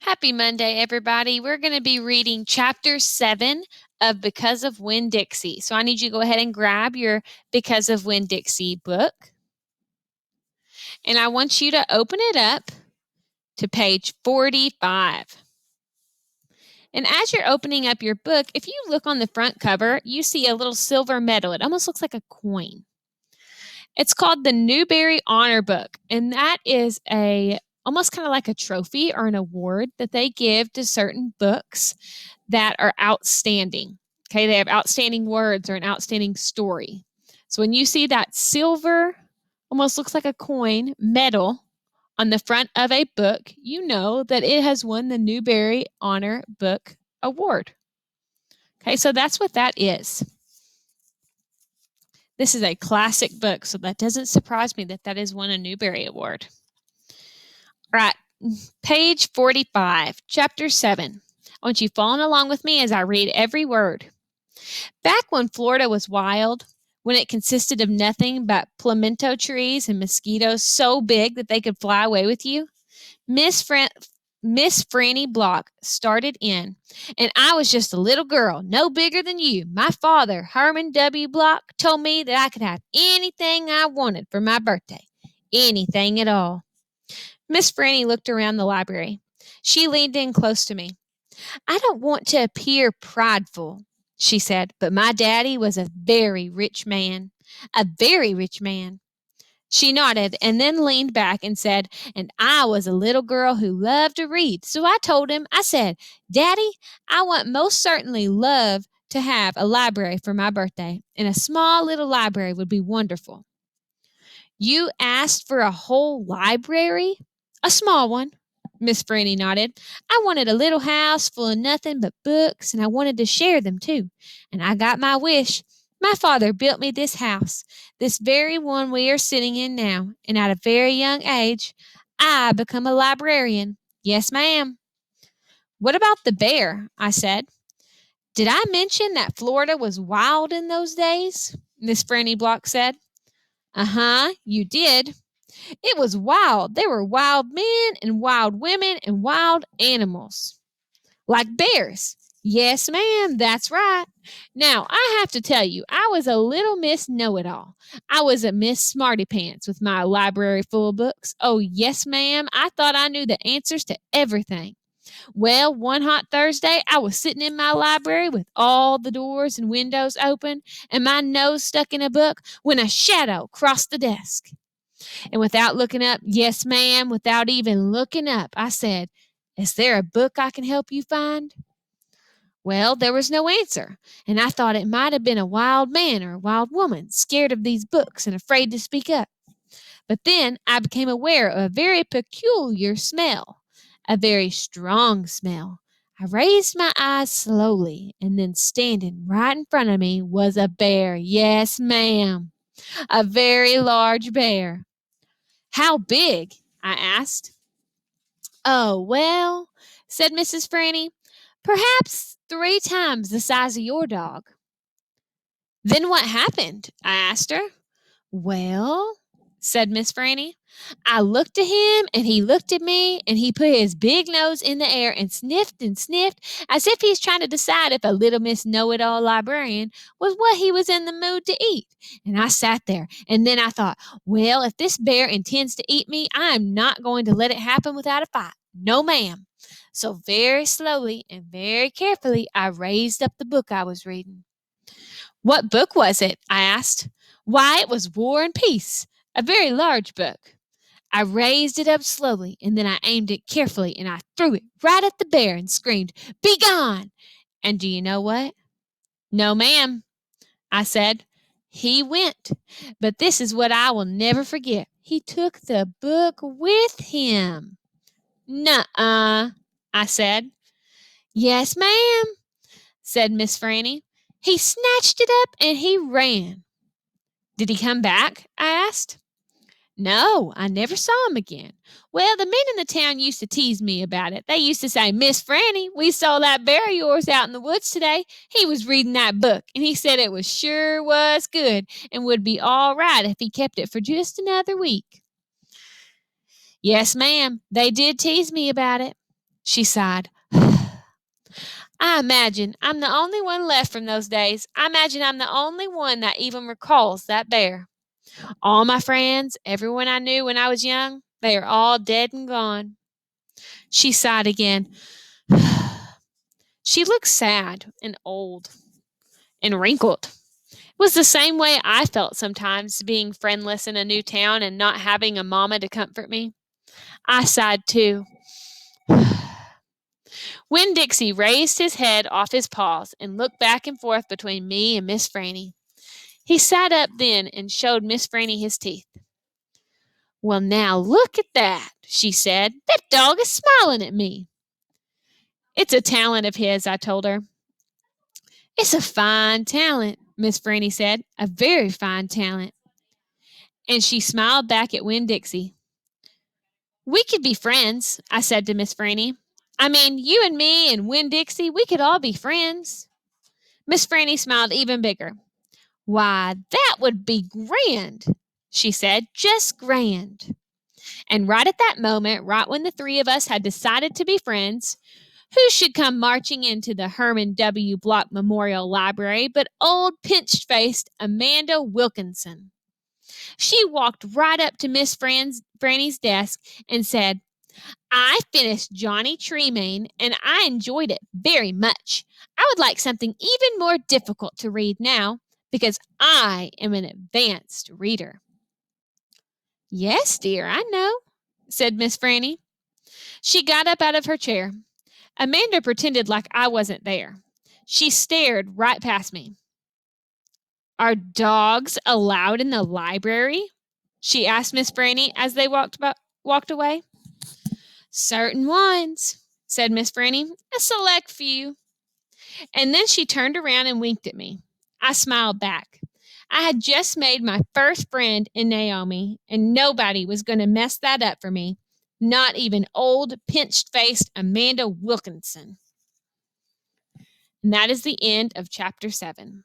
Happy Monday, everybody. We're going to be reading chapter 7 of Because of Winn Dixie. So I need you to go ahead and grab your Because of Winn Dixie book. And I want you to open it up to page 45. And as you're opening up your book, if you look on the front cover, you see a little silver medal. It almost looks like a coin. It's called the Newbery Honor Book, and that is almost kind of like a trophy or an award that they give to certain books that are outstanding. Okay, they have outstanding words or an outstanding story. So when you see that silver, almost looks like a coin, medal on the front of a book, you know that it has won the Newbery Honor Book Award. Okay, so that's what that is. This is a classic book, so that doesn't surprise me that that has won a Newbery Award. All right, page 45, chapter 7. I want you following along with me as I read every word. Back when Florida was wild, when it consisted of nothing but pimento trees and mosquitoes so big that they could fly away with you, Miss Franny Block started in, and I was just a little girl, no bigger than you. My father, Herman W. Block, told me that I could have anything I wanted for my birthday. Anything at all. Miss Franny looked around the library. She leaned in close to me. I don't want to appear prideful, she said, but my daddy was a very rich man. A very rich man. She nodded and then leaned back and said, and I was a little girl who loved to read. So I told him, I said, Daddy, I want most certainly love to have a library for my birthday, and a small little library would be wonderful. You asked for a whole library? A small one. Miss Franny nodded. I wanted a little house full of nothing but books, and I wanted to share them too. And I got my wish. My father built me this house, this very one we are sitting in now, and at a very young age, I become a librarian. Yes, ma'am. What about the bear? I said. Did I mention that Florida was wild in those days? Miss Franny Block said. Uh-huh, you did. It was wild. There were wild men and wild women and wild animals. Like bears. Yes, ma'am, that's right. Now, I have to tell you, I was a little Miss Know-It-All. I was a Miss Smarty Pants with my library full of books. Oh, yes, ma'am, I thought I knew the answers to everything. Well, one hot Thursday, I was sitting in my library with all the doors and windows open and my nose stuck in a book when a shadow crossed the desk. And without looking up, yes, ma'am, without even looking up, I said, is there a book I can help you find? Well, there was no answer, and I thought it might have been a wild man or a wild woman, scared of these books and afraid to speak up. But then I became aware of a very peculiar smell, a very strong smell. I raised my eyes slowly, and then standing right in front of me was a bear. Yes, ma'am, a very large bear. How big? I asked. Oh, well, said Mrs. Franny, perhaps 3 times the size of your dog. Then what happened? I asked her. Well, said Miss Franny, I looked at him and he looked at me and he put his big nose in the air and sniffed as if he's trying to decide if a little Miss Know-It-All librarian was what he was in the mood to eat. And I sat there and then I thought, well, if this bear intends to eat me, I am not going to let it happen without a fight. No, ma'am. So very slowly and very carefully, I raised up the book I was reading. What book was it? I asked. Why, it was War and Peace, a very large book. I raised it up slowly, and then I aimed it carefully, and I threw it right at the bear and screamed, Be gone! And do you know what? No, ma'am, I said. He went, but this is what I will never forget. He took the book with him. Nuh-uh, I said. Yes, ma'am, said Miss Franny. He snatched it up and he ran. Did he come back? I asked. No, I never saw him again. Well, the men in the town used to tease me about it. They used to say, Miss Franny, we saw that bear of yours out in the woods today. He was reading that book, and he said it sure was good and would be all right if he kept it for just another week. Yes, ma'am, they did tease me about it. She sighed. I imagine I'm the only one left from those days. I imagine I'm the only one that even recalls that bear. All my friends, everyone I knew when I was young, they are all dead and gone. She sighed again. She looked sad and old and wrinkled. It was the same way I felt sometimes being friendless in a new town and not having a mama to comfort me. I sighed too. Winn Dixie raised his head off his paws and looked back and forth between me and Miss Franny. He sat up then and showed Miss Franny his teeth. Well, now look at that, she said. That dog is smiling at me. It's a talent of his, I told her. It's a fine talent, Miss Franny said. A very fine talent. And she smiled back at Winn Dixie. We could be friends, I said to Miss Franny. I mean, you and me and Winn Dixie, we could all be friends. Miss Franny smiled even bigger. Why, that would be grand, she said, just grand. And right at that moment, right when the three of us had decided to be friends, who should come marching into the Herman W. Block Memorial Library but old pinched-faced Amanda Wilkinson. She walked right up to Miss Franny's desk and said, I finished Johnny Tremain, and I enjoyed it very much. I would like something even more difficult to read now, because I am an advanced reader. Yes, dear, I know, said Miss Franny. She got up out of her chair. Amanda pretended like I wasn't there. She stared right past me. Are dogs allowed in the library? She asked Miss Franny as they walked away. Certain ones, said Miss Franny. A select few. And then she turned around and winked at me. I smiled back. I had just made my first friend in Naomi, and nobody was going to mess that up for me. Not even old, pinched-faced Amanda Wilkinson. And that is the end of chapter 7.